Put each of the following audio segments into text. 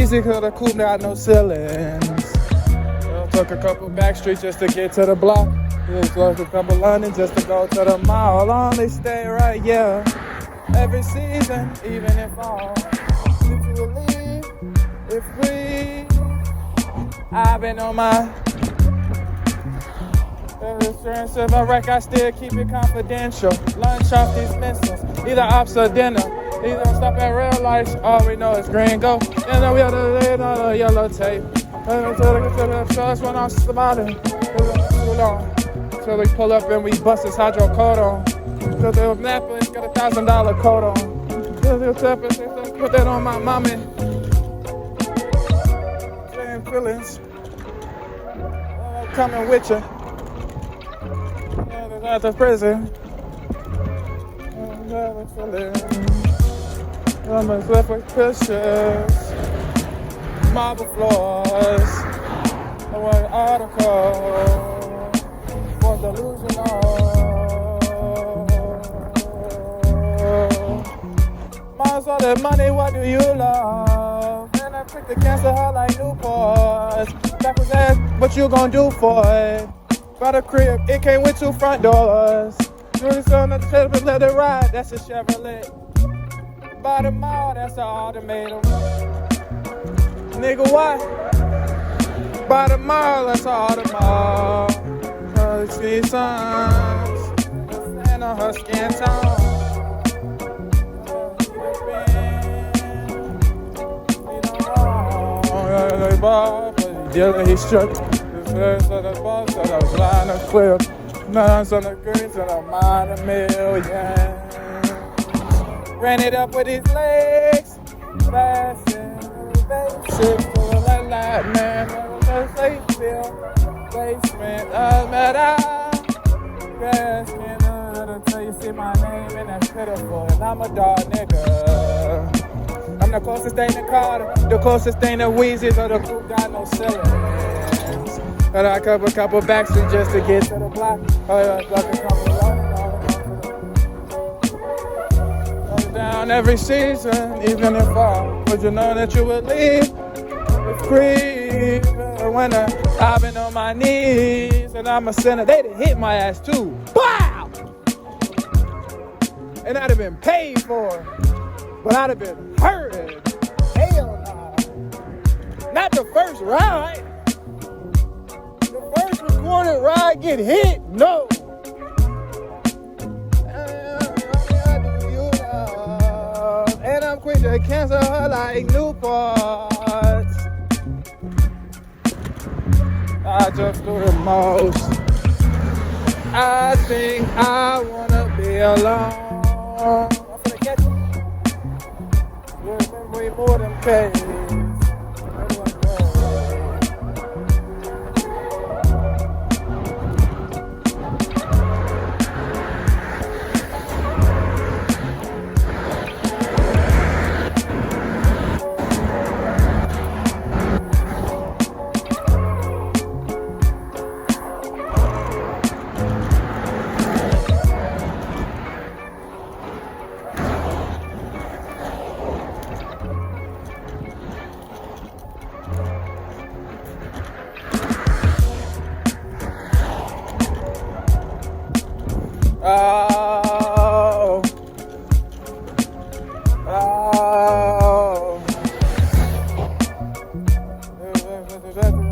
easy cause the coupe got no ceilings. Took a couple back streets just to get to the block. Took a couple London just to go to the mall. Only stay right, yeah. Every season, even in fall. Literally, if we, I've been on my insurance of a wreck, I still keep it confidential. Lunch off these missiles, either ops or dinner. Either stop at real lights, all we know is green go. And then we have to lay on the yellow tape. Trust when I'm smiling. So we pull up and we bust his hydrocodone. So the Naples got $1,000 coat on. Put that on my mommy. Same feelings. Coming with you. At the prison. I'm left with pictures. Marble floors. I want an article. For delusional. Miles all that money, what do you love? And I picked the cancer her like Newports. Backwards ass, what you gonna do for it? By the crib, it came with 2 front doors. Doing something at the table, let it ride, that's a Chevrolet. By the mall, that's an automaton. Nigga, what? By the mall, that's an automaton. She sons, and on her skin tone. He struck his first on the boss, and I was lying to flip. Nines on the greens, and I'm on $1,000,000. Ran it up with his legs, flashing, basic, full like man, safe field, basement, matter. Grass cannon until you see my name, and that's pitiful, and I'm a dog nigga. I'm the closest thing to Carter, the closest thing to Weezy, so the group got no ceilings. But I cover a couple backstreets just to get to the block. Down every season, even in fall. Would you know that you would leave? It's free. When I've been on my knees and I'm a sinner, they done hit my ass too. Wow! And I'd have been paid for it, but I'd have been hurting. Hell nah. Not the first ride. The first recorded ride get hit? No. And I'm quick to cancel her like Newports. I just do the most. I think I wanna be alone. I'm gonna catch you. Remember way more than pay.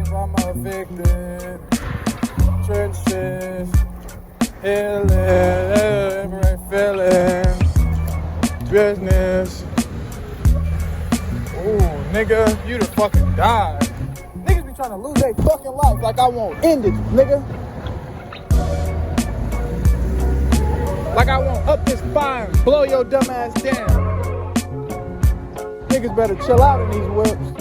I'm evicted. Churches, healing, every feeling, business. Ooh, nigga, you done fucking died. Niggas be trying to lose their fucking life like I won't end it, nigga. Like I won't up this fire and blow your dumb ass down. Niggas better chill out in these whips.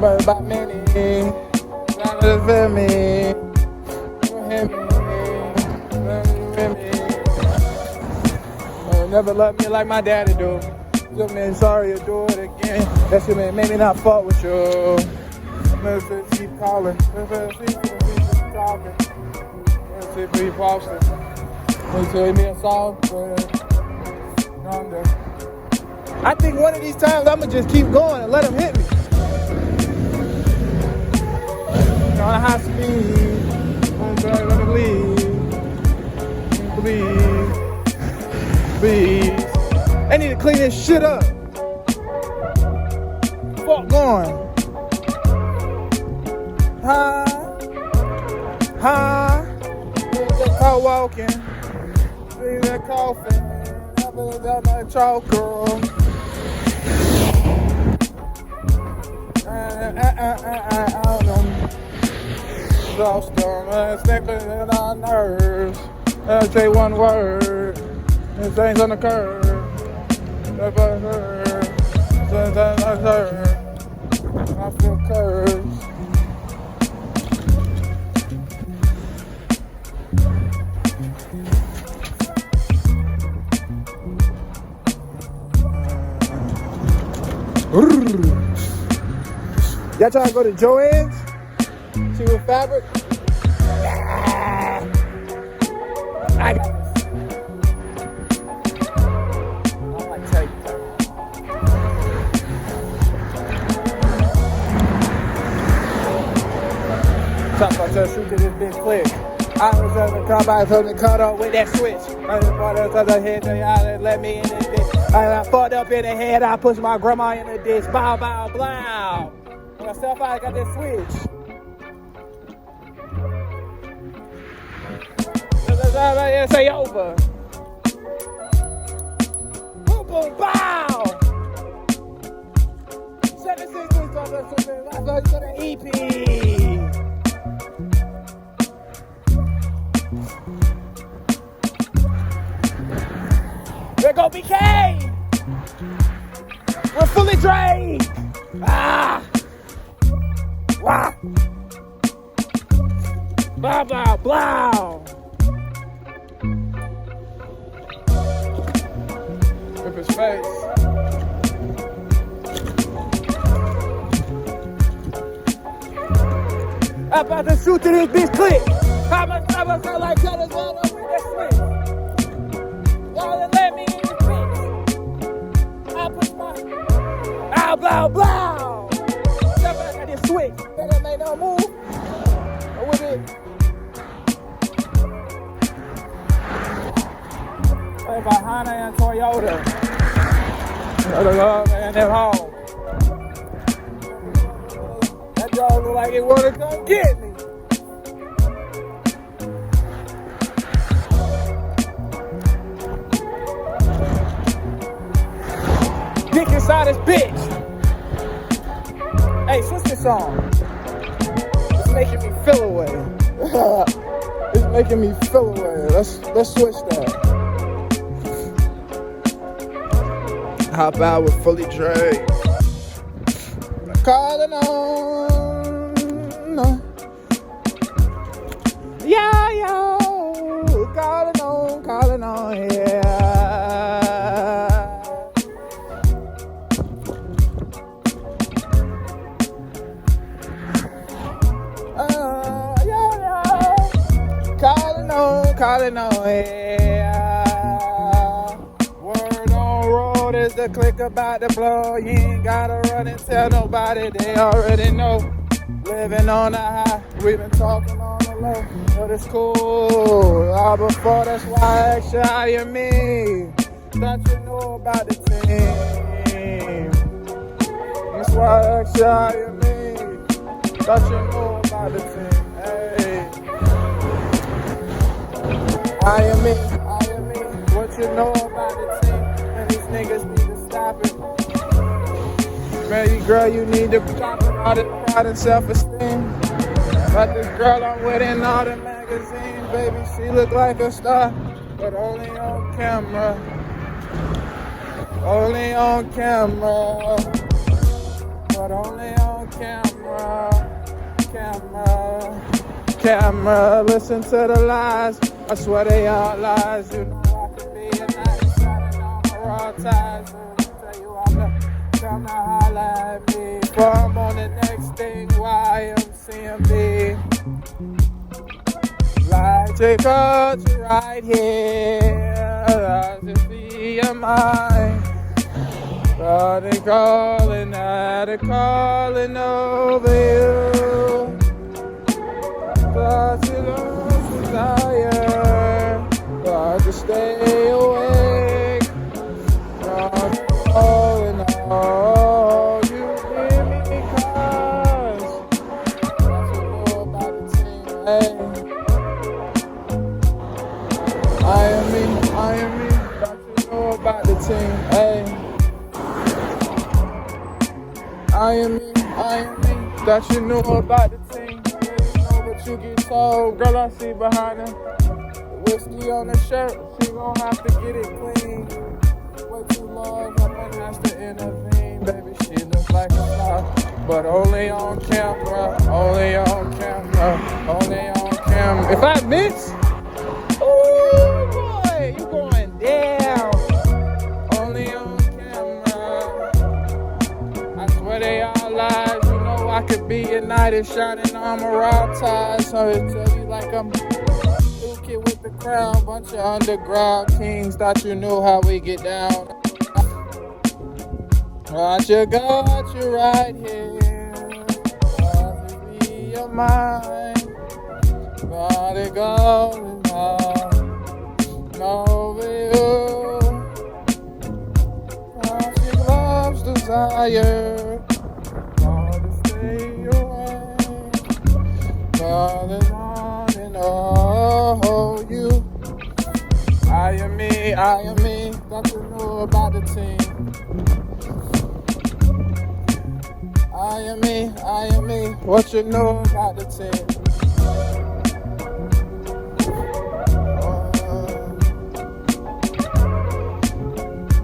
But about many, trying to feel me, never loved me like my daddy do. Just mean sorry to do it again. That shit made me not fuck with you. Let's keep calling. Let's keep talking. Let's see if we posted. Let's see me a song. Under. I think one of these times I'm gonna just keep going and let him hit me. On a high speed, let me leave, please. They need to clean this shit up. Fuck going. Just caught walking. See that coffin. Up and down my choker. I don't know. Lost on snapping in our nerves. I'll say one word. This thing's on the curve. That's what I heard. Sometimes I heard. I feel curves. Y'all trying to go to JALON'E's? See what fabric? I got this. I'm like, take that. Talk about that shoot to this bitch quick. I was trying to come by from the cut off with that switch. I just brought up to the head, y'all let me in this bitch. I fucked up in the head, I pushed my grandma in the ditch. Bow, bow, blow. Myself, I got that switch. Say over. Boom, boom, bow. 766 on the EP. There go BK. We're fully drained. Ah. Wow. Blah, blah, blah. Rip his face. I'm about to shoot to this bitch click. How much time I feel like colors all over that switch? Y'all let me in this bitch. I put my blah, blah, blah. Step back at this switch. Better make no move. With it. Hey, behind and Toyota. And them home. That dog look like it wanna come get me. Dick inside this bitch. Hey, switch this song. It's making me feel away. It's making me feel away. Let's switch that. Hop out with fully drained. Calling on. Yeah, yo. Calling on, yeah. Calling on, yeah. Word on road is the click about to blow. You ain't gotta run and tell nobody, they already know. Living on the high, we've been talking on the low. But it's cool, all before, that's why I asked you how you mean. Thought you know about the team. That's why I asked you how you mean. Thought you know about the team, hey. I am me, what you know about the team, and these niggas need to stop it. Baby girl, you need to stop it, all this pride and self-esteem. But this girl I'm with in all the magazines, baby, she look like a star, but only on camera. Only on camera, but only on camera. Camera, listen to the lies. I swear they all lies. You know I can be a night shining on my raw ties. So I tell you I'm the come to holla at me. For I'm on the next thing, YMCMB. Like a culture right here. I just be your mind. Started calling over you. But you lost desire. Got to stay awake. Started calling all you hear me cause. What you know about the team, hey. I am me. What you know about the team, hey. I am me, that you know about the team. You know what you get told. Girl, I see behind her. Whiskey on her shirt, she gon' have to get it clean. Way too long, someone has to intervene. Baby, she looks like a star, but only on camera. If I miss, ooh boy, you going down. Only on camera. I swear they all lies. You know I could be united, shining armor all ties. So it tell you like I'm new kid with the crown. Bunch of underground kings. Thought you knew how we get down. Got you right here. Gotta be your mind. Got it going on over you. She loves desire. Gotta stay away. Gotta want and all you. I am me. Got to know about the team. I am me. What you know about the team?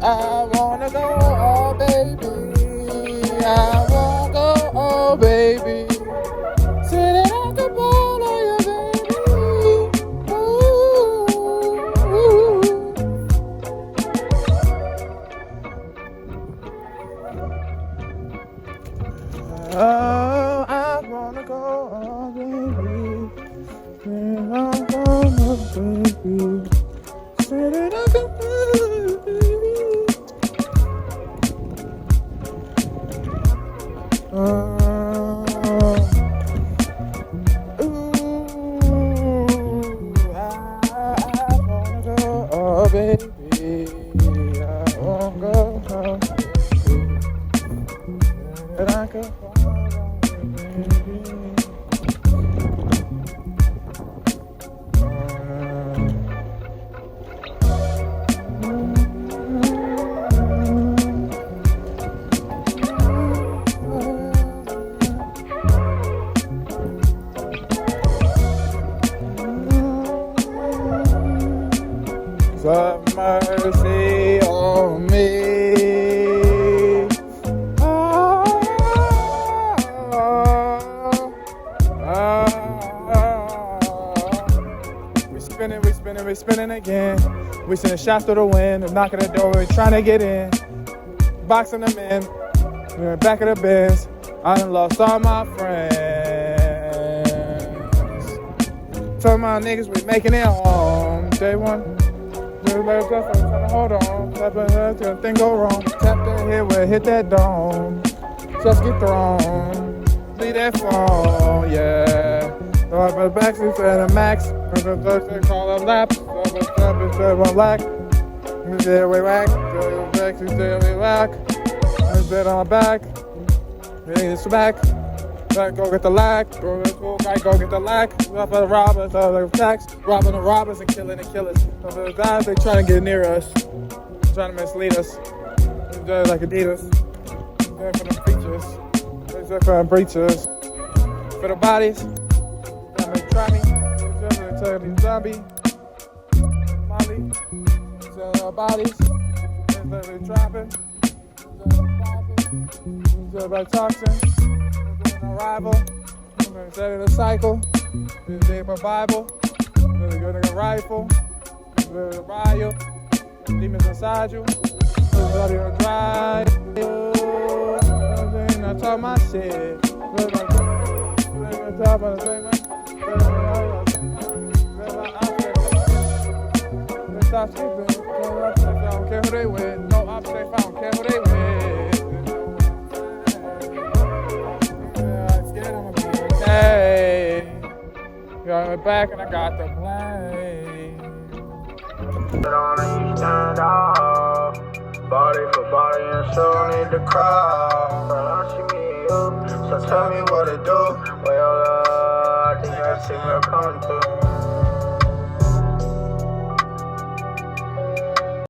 I wanna go, oh baby. I wanna go, oh baby. Sitting at the ball of your baby. Ooh. Oh, I wanna go, oh baby. I wanna go, baby. Sitting at the ball of your baby. I wanna go, oh baby. I wanna go, oh baby. And I can follow you, baby. Have mercy on me. We spinning again. We send a shot through the wind. I'm knocking the door. We're trying to get in. Boxing them in. We're in the back of the Benz. I done lost all my friends. Tell my niggas we making it home. Day one. Trying to hold on, thing go wrong. Tap that head where hit that dome. Just get thrown. Leave that phone, yeah. Throw up the backseat and a max. Call up laps. One lack. There we whack. Backseat there we whack. Bed on my back. It's back. Go get the lack. Go get the lack. Robbing the robbers, attacks. Robbing the robbers and killing the killers. The guys, they trying to get near us. Trying to mislead us. They're like Adidas. They're for the preachers. They're for the preachers. For the bodies. They're going to try me. They're going to zombie. Molly. They're the bodies. They're trapping. They're by toxin. Arrival, I'm gonna set it a cycle. This is a Bible. There's a good rifle. There's a riot. Demons inside you. There's a to drive. I talk my shit. Top of the stop sleeping. I don't care who they with. No I'm safe, I don't care who they with. I'm scared I'ma be okay. Got my back and I got the blame. On you stand out, body for body and still need the crowd. But I see me you, so tell me what to do. Well, I think I see where I'm coming to.